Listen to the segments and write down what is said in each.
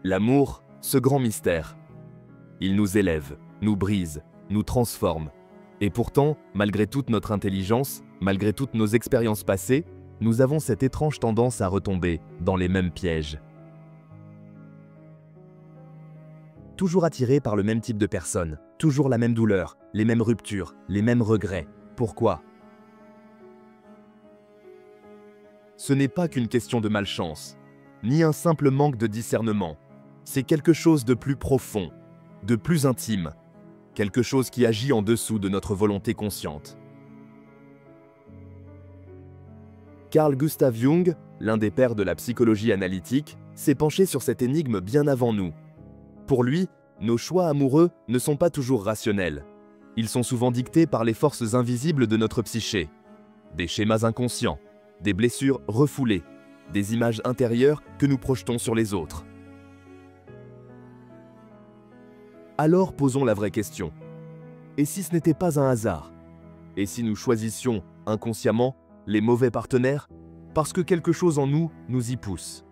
L'amour, ce grand mystère. Il nous élève, nous brise, nous transforme. Et pourtant, malgré toute notre intelligence, malgré toutes nos expériences passées, nous avons cette étrange tendance à retomber dans les mêmes pièges. Toujours attirés par le même type de personne, toujours la même douleur, les mêmes ruptures, les mêmes regrets. Pourquoi? Ce n'est pas qu'une question de malchance, ni un simple manque de discernement. C'est quelque chose de plus profond, de plus intime, quelque chose qui agit en dessous de notre volonté consciente. Carl Gustav Jung, l'un des pères de la psychologie analytique, s'est penché sur cette énigme bien avant nous. Pour lui, nos choix amoureux ne sont pas toujours rationnels. Ils sont souvent dictés par les forces invisibles de notre psyché. Des schémas inconscients, des blessures refoulées, des images intérieures que nous projetons sur les autres. Alors posons la vraie question. Et si ce n'était pas un hasard? Et si nous choisissions, inconsciemment, les mauvais partenaires, parce que quelque chose en nous nous y pousse?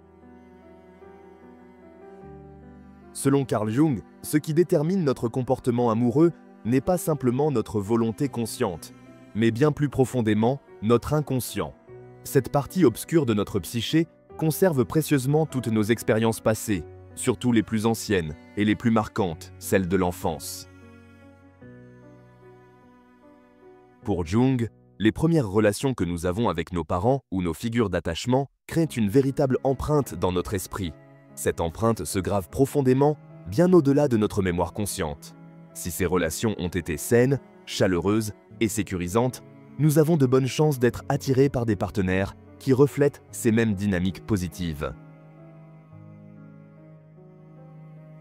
Selon Carl Jung, ce qui détermine notre comportement amoureux n'est pas simplement notre volonté consciente, mais bien plus profondément notre inconscient. Cette partie obscure de notre psyché conserve précieusement toutes nos expériences passées, surtout les plus anciennes et les plus marquantes, celles de l'enfance. Pour Jung, les premières relations que nous avons avec nos parents ou nos figures d'attachement créent une véritable empreinte dans notre esprit. Cette empreinte se grave profondément, bien au-delà de notre mémoire consciente. Si ces relations ont été saines, chaleureuses et sécurisantes, nous avons de bonnes chances d'être attirés par des partenaires qui reflètent ces mêmes dynamiques positives.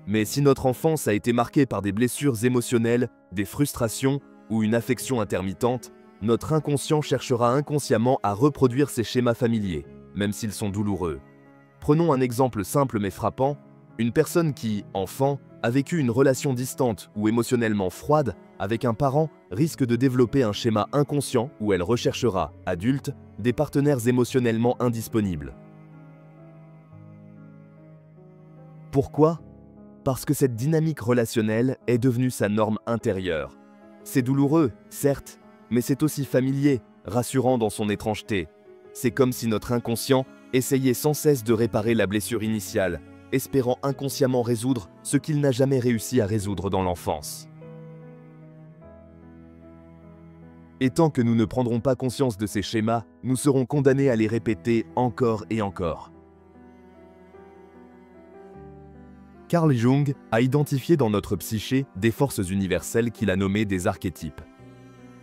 Mais si notre enfance a été marquée par des blessures émotionnelles, des frustrations ou une affection intermittente, notre inconscient cherchera inconsciemment à reproduire ces schémas familiers, même s'ils sont douloureux. Prenons un exemple simple mais frappant. Une personne qui, enfant, a vécu une relation distante ou émotionnellement froide avec un parent risque de développer un schéma inconscient où elle recherchera, adulte, des partenaires émotionnellement indisponibles. Pourquoi? Parce que cette dynamique relationnelle est devenue sa norme intérieure. C'est douloureux, certes, mais c'est aussi familier, rassurant dans son étrangeté. C'est comme si notre inconscient essayait sans cesse de réparer la blessure initiale, espérant inconsciemment résoudre ce qu'il n'a jamais réussi à résoudre dans l'enfance. Et tant que nous ne prendrons pas conscience de ces schémas, nous serons condamnés à les répéter encore et encore. Carl Jung a identifié dans notre psyché des forces universelles qu'il a nommées des archétypes.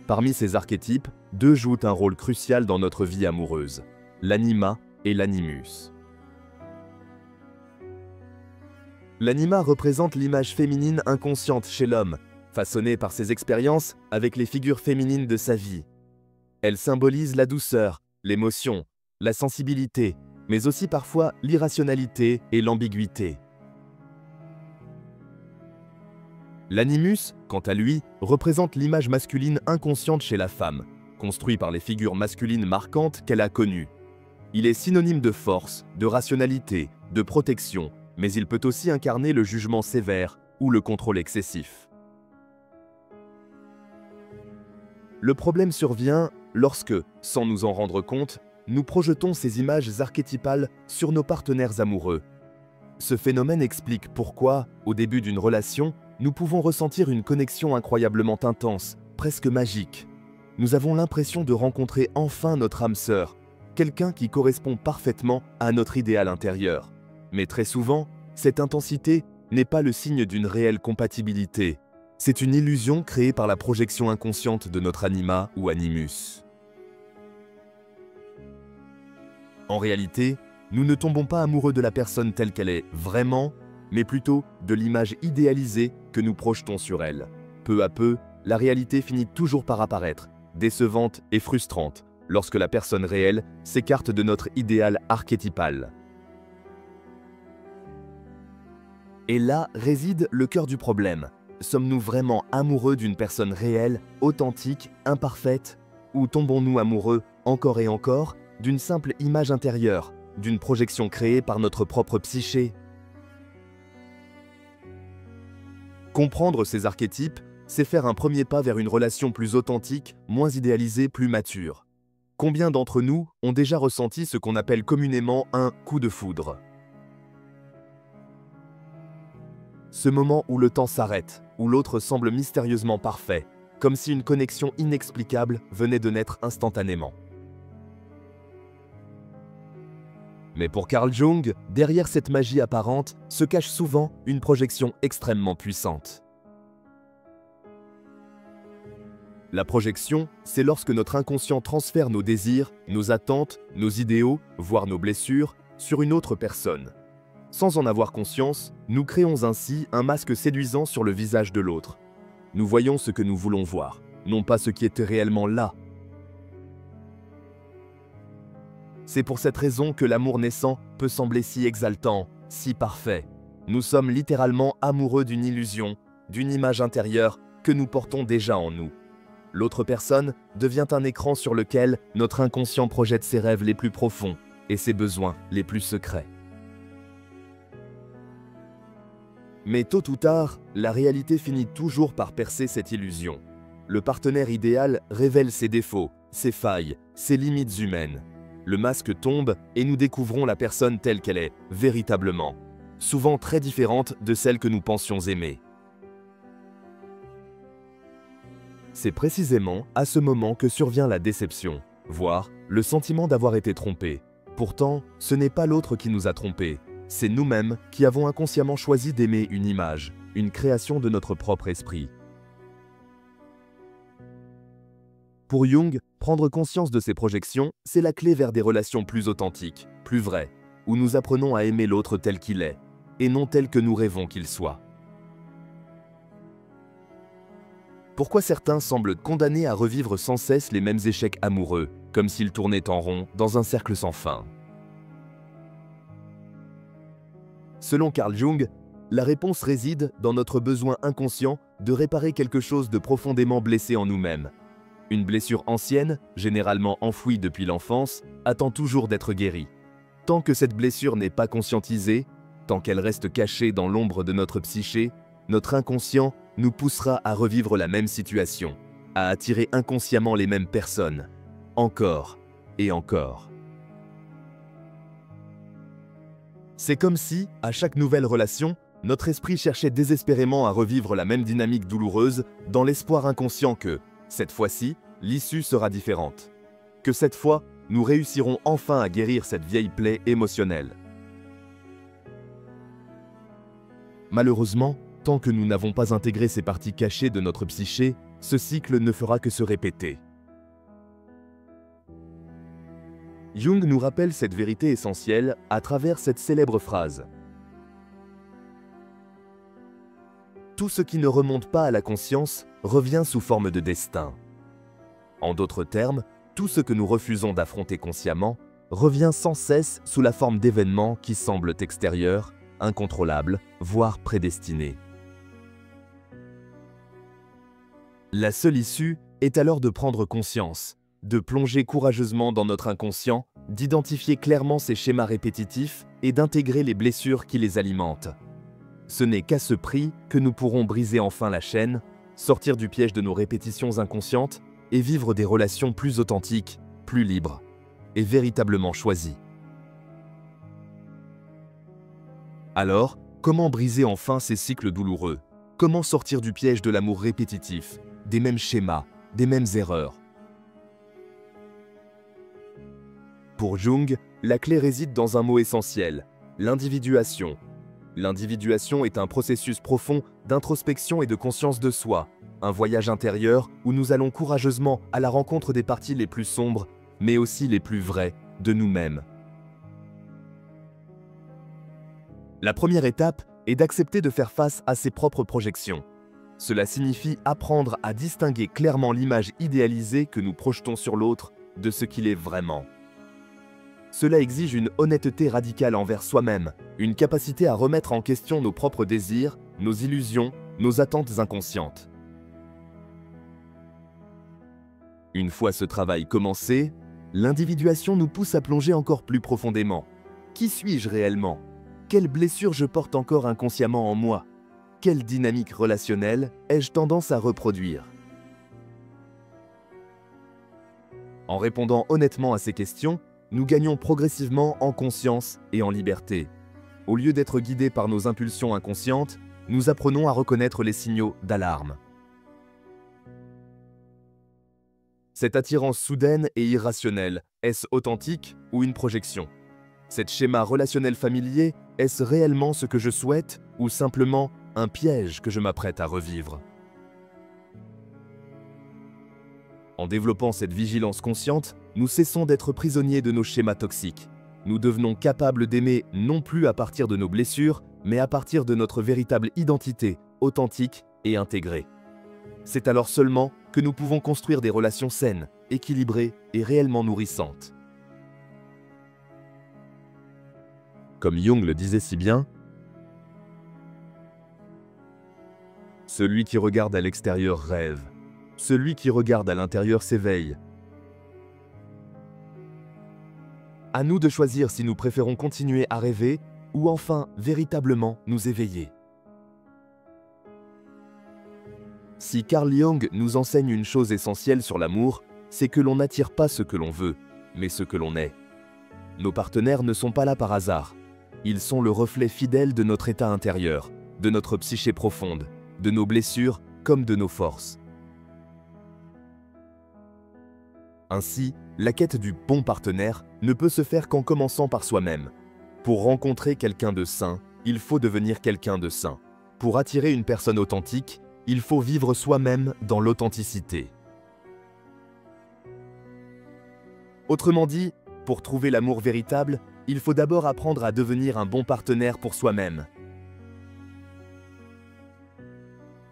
Parmi ces archétypes, deux jouent un rôle crucial dans notre vie amoureuse, l'anima et l'animus. L'anima représente l'image féminine inconsciente chez l'homme, façonnée par ses expériences avec les figures féminines de sa vie. Elle symbolise la douceur, l'émotion, la sensibilité, mais aussi parfois l'irrationalité et l'ambiguïté. L'animus, quant à lui, représente l'image masculine inconsciente chez la femme, construit par les figures masculines marquantes qu'elle a connues. Il est synonyme de force, de rationalité, de protection, mais il peut aussi incarner le jugement sévère ou le contrôle excessif. Le problème survient lorsque, sans nous en rendre compte, nous projetons ces images archétypales sur nos partenaires amoureux. Ce phénomène explique pourquoi, au début d'une relation, nous pouvons ressentir une connexion incroyablement intense, presque magique. Nous avons l'impression de rencontrer enfin notre âme sœur, quelqu'un qui correspond parfaitement à notre idéal intérieur. Mais très souvent, cette intensité n'est pas le signe d'une réelle compatibilité. C'est une illusion créée par la projection inconsciente de notre anima ou animus. En réalité, nous ne tombons pas amoureux de la personne telle qu'elle est vraiment, mais plutôt de l'image idéalisée que nous projetons sur elle. Peu à peu, la réalité finit toujours par apparaître, décevante et frustrante, lorsque la personne réelle s'écarte de notre idéal archétypal. Et là réside le cœur du problème. Sommes-nous vraiment amoureux d'une personne réelle, authentique, imparfaite? Ou tombons-nous amoureux, encore et encore, d'une simple image intérieure, d'une projection créée par notre propre psyché? Comprendre ces archétypes, c'est faire un premier pas vers une relation plus authentique, moins idéalisée, plus mature. Combien d'entre nous ont déjà ressenti ce qu'on appelle communément un coup de foudre? Ce moment où le temps s'arrête, où l'autre semble mystérieusement parfait, comme si une connexion inexplicable venait de naître instantanément. Mais pour Carl Jung, derrière cette magie apparente se cache souvent une projection extrêmement puissante. La projection, c'est lorsque notre inconscient transfère nos désirs, nos attentes, nos idéaux, voire nos blessures, sur une autre personne. Sans en avoir conscience, nous créons ainsi un masque séduisant sur le visage de l'autre. Nous voyons ce que nous voulons voir, non pas ce qui était réellement là. C'est pour cette raison que l'amour naissant peut sembler si exaltant, si parfait. Nous sommes littéralement amoureux d'une illusion, d'une image intérieure que nous portons déjà en nous. L'autre personne devient un écran sur lequel notre inconscient projette ses rêves les plus profonds et ses besoins les plus secrets. Mais tôt ou tard, la réalité finit toujours par percer cette illusion. Le partenaire idéal révèle ses défauts, ses failles, ses limites humaines. Le masque tombe et nous découvrons la personne telle qu'elle est, véritablement, souvent très différente de celle que nous pensions aimer. C'est précisément à ce moment que survient la déception, voire le sentiment d'avoir été trompé. Pourtant, ce n'est pas l'autre qui nous a trompés, c'est nous-mêmes qui avons inconsciemment choisi d'aimer une image, une création de notre propre esprit. Pour Jung, prendre conscience de ces projections, c'est la clé vers des relations plus authentiques, plus vraies, où nous apprenons à aimer l'autre tel qu'il est, et non tel que nous rêvons qu'il soit. Pourquoi certains semblent condamnés à revivre sans cesse les mêmes échecs amoureux, comme s'ils tournaient en rond dans un cercle sans fin? Selon Carl Jung, la réponse réside dans notre besoin inconscient de réparer quelque chose de profondément blessé en nous-mêmes. Une blessure ancienne, généralement enfouie depuis l'enfance, attend toujours d'être guérie. Tant que cette blessure n'est pas conscientisée, tant qu'elle reste cachée dans l'ombre de notre psyché, notre inconscient nous poussera à revivre la même situation, à attirer inconsciemment les mêmes personnes, encore et encore. C'est comme si, à chaque nouvelle relation, notre esprit cherchait désespérément à revivre la même dynamique douloureuse dans l'espoir inconscient que, cette fois-ci, l'issue sera différente. Que cette fois, nous réussirons enfin à guérir cette vieille plaie émotionnelle. Malheureusement, tant que nous n'avons pas intégré ces parties cachées de notre psyché, ce cycle ne fera que se répéter. Jung nous rappelle cette vérité essentielle à travers cette célèbre phrase. Tout ce qui ne remonte pas à la conscience revient sous forme de destin. En d'autres termes, tout ce que nous refusons d'affronter consciemment revient sans cesse sous la forme d'événements qui semblent extérieurs, incontrôlables, voire prédestinés. La seule issue est alors de prendre conscience, de plonger courageusement dans notre inconscient, d'identifier clairement ces schémas répétitifs et d'intégrer les blessures qui les alimentent. Ce n'est qu'à ce prix que nous pourrons briser enfin la chaîne, sortir du piège de nos répétitions inconscientes et vivre des relations plus authentiques, plus libres et véritablement choisies. Alors, comment briser enfin ces cycles douloureux? Comment sortir du piège de l'amour répétitif, des mêmes schémas, des mêmes erreurs? Pour Jung, la clé réside dans un mot essentiel, l'individuation. L'individuation est un processus profond d'introspection et de conscience de soi, un voyage intérieur où nous allons courageusement à la rencontre des parties les plus sombres, mais aussi les plus vraies, de nous-mêmes. La première étape est d'accepter de faire face à ses propres projections. Cela signifie apprendre à distinguer clairement l'image idéalisée que nous projetons sur l'autre de ce qu'il est vraiment. Cela exige une honnêteté radicale envers soi-même, une capacité à remettre en question nos propres désirs, nos illusions, nos attentes inconscientes. Une fois ce travail commencé, l'individuation nous pousse à plonger encore plus profondément. Qui suis-je réellement? Quelles blessures je porte encore inconsciemment en moi? quelle dynamique relationnelle ai-je tendance à reproduire? En répondant honnêtement à ces questions, nous gagnons progressivement en conscience et en liberté. Au lieu d'être guidés par nos impulsions inconscientes, nous apprenons à reconnaître les signaux d'alarme. Cette attirance soudaine et irrationnelle, est-ce authentique ou une projection? Cet schéma relationnel familier, est-ce réellement ce que je souhaite ou simplement un piège que je m'apprête à revivre? En développant cette vigilance consciente, nous cessons d'être prisonniers de nos schémas toxiques. Nous devenons capables d'aimer non plus à partir de nos blessures, mais à partir de notre véritable identité, authentique et intégrée. C'est alors seulement que nous pouvons construire des relations saines, équilibrées et réellement nourrissantes. Comme Jung le disait si bien, « Celui qui regarde à l'extérieur rêve, celui qui regarde à l'intérieur s'éveille. » À nous de choisir si nous préférons continuer à rêver ou enfin véritablement nous éveiller. Si Carl Jung nous enseigne une chose essentielle sur l'amour, c'est que l'on n'attire pas ce que l'on veut, mais ce que l'on est. Nos partenaires ne sont pas là par hasard. Ils sont le reflet fidèle de notre état intérieur, de notre psyché profonde, de nos blessures comme de nos forces. Ainsi, la quête du bon partenaire ne peut se faire qu'en commençant par soi-même. Pour rencontrer quelqu'un de sain, il faut devenir quelqu'un de sain. Pour attirer une personne authentique, il faut vivre soi-même dans l'authenticité. Autrement dit, pour trouver l'amour véritable, il faut d'abord apprendre à devenir un bon partenaire pour soi-même.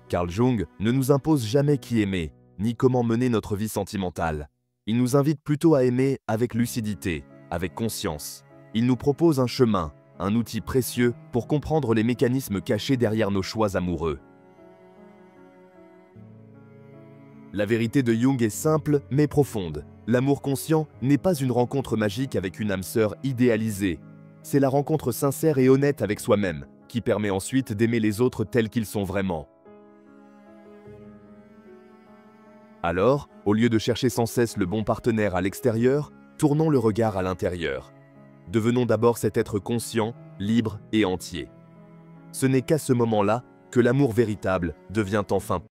Carl Jung ne nous impose jamais qui aimer, ni comment mener notre vie sentimentale. Il nous invite plutôt à aimer avec lucidité, avec conscience. Il nous propose un chemin, un outil précieux pour comprendre les mécanismes cachés derrière nos choix amoureux. La vérité de Jung est simple mais profonde. L'amour conscient n'est pas une rencontre magique avec une âme sœur idéalisée. C'est la rencontre sincère et honnête avec soi-même, qui permet ensuite d'aimer les autres tels qu'ils sont vraiment. Alors, au lieu de chercher sans cesse le bon partenaire à l'extérieur, tournons le regard à l'intérieur. Devenons d'abord cet être conscient, libre et entier. Ce n'est qu'à ce moment-là que l'amour véritable devient enfin